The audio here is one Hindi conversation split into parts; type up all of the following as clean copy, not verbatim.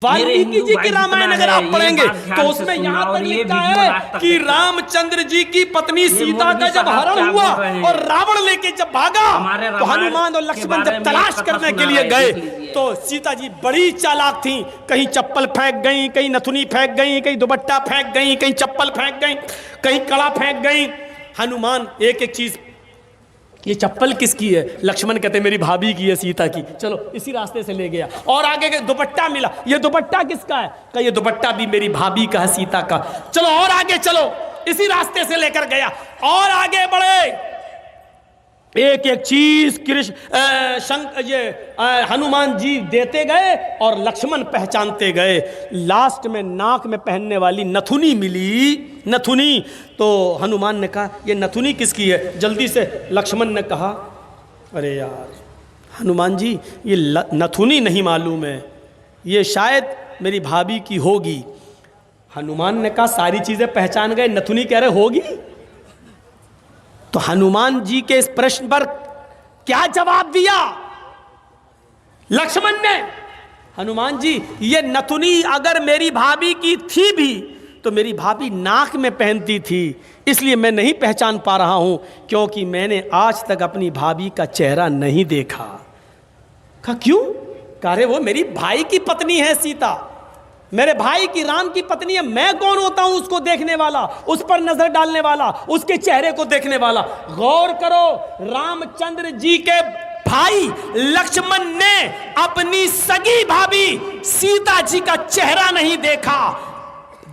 वाल्मीकि जी की रामायण अगर आप पढ़ेंगे तो उसमें यहाँ तक लिखा है कि रामचंद्र जी की पत्नी सीता का जब हरण हुआ और रावण लेके जब भागा तो हनुमान और लक्ष्मण जब तलाश करने के लिए गए तो सीता जी बड़ी चालाक थी। कहीं चप्पल फेंक गई, कहीं नथुनी फेंक गई, कहीं दुपट्टा फेंक गई, कहीं चप्पल फेंक गई, कहीं कड़ा फेंक गई। हनुमान एक एक चीज, ये चप्पल किसकी है? लक्ष्मण कहते मेरी भाभी की है, सीता की। चलो इसी रास्ते से ले गया। और आगे के दुपट्टा मिला, ये दुपट्टा किसका है? कहा ये दुपट्टा भी मेरी भाभी का है, सीता का। चलो और आगे चलो, इसी रास्ते से लेकर गया और आगे बढ़े। एक एक चीज हनुमान जी देते गए और लक्ष्मण पहचानते गए। लास्ट में नाक में पहनने वाली नथुनी मिली, नथुनी। तो हनुमान ने कहा ये नथुनी किसकी है? जल्दी से लक्ष्मण ने कहा अरे यार हनुमान जी ये नथुनी नहीं मालूम है, ये शायद मेरी भाभी की होगी। हनुमान ने कहा सारी चीजें पहचान गए, नथुनी कह रहे होगी। तो हनुमान जी के इस प्रश्न पर क्या जवाब दिया लक्ष्मण ने? हनुमान जी ये नथुनी अगर मेरी भाभी की थी भी तो मेरी भाभी नाक में पहनती थी, इसलिए मैं नहीं पहचान पा रहा हूं, क्योंकि मैंने आज तक अपनी भाभी का चेहरा नहीं देखा। कहा क्यों? कह रहे वो मेरी भाई की पत्नी है सीता, मेरे भाई की राम की पत्नी है। मैं कौन होता हूं उसको देखने वाला, उस पर नजर डालने वाला, उसके चेहरे को देखने वाला? गौर करो, रामचंद्र जी के भाई लक्ष्मण ने अपनी सगी भाभी सीता जी का चेहरा नहीं देखा,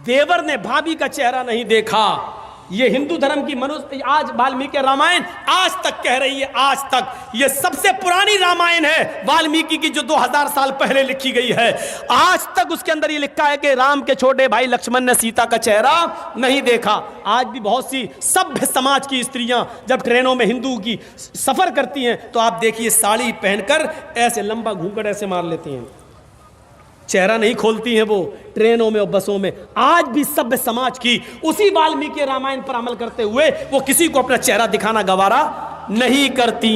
देवर ने भाभी का चेहरा नहीं देखा। ये हिंदू धर्म की मनुष्य आज वाल्मीकि रामायण आज तक कह रही है, आज तक ये सबसे पुरानी रामायण है वाल्मीकि की, जो 2000 साल पहले लिखी गई है। आज तक उसके अंदर ये लिखा है कि राम के छोटे भाई लक्ष्मण ने सीता का चेहरा नहीं देखा। आज भी बहुत सी सभ्य समाज की स्त्रियां जब ट्रेनों में हिंदू की सफर करती हैं तो आप देखिए साड़ी पहनकर ऐसे लंबा घूंघट ऐसे मार लेती हैं, चेहरा नहीं खोलती हैं वो ट्रेनों में और बसों में। आज भी सभ्य समाज की उसी वाल्मीकि रामायण पर अमल करते हुए वो किसी को अपना चेहरा दिखाना गवारा नहीं करती।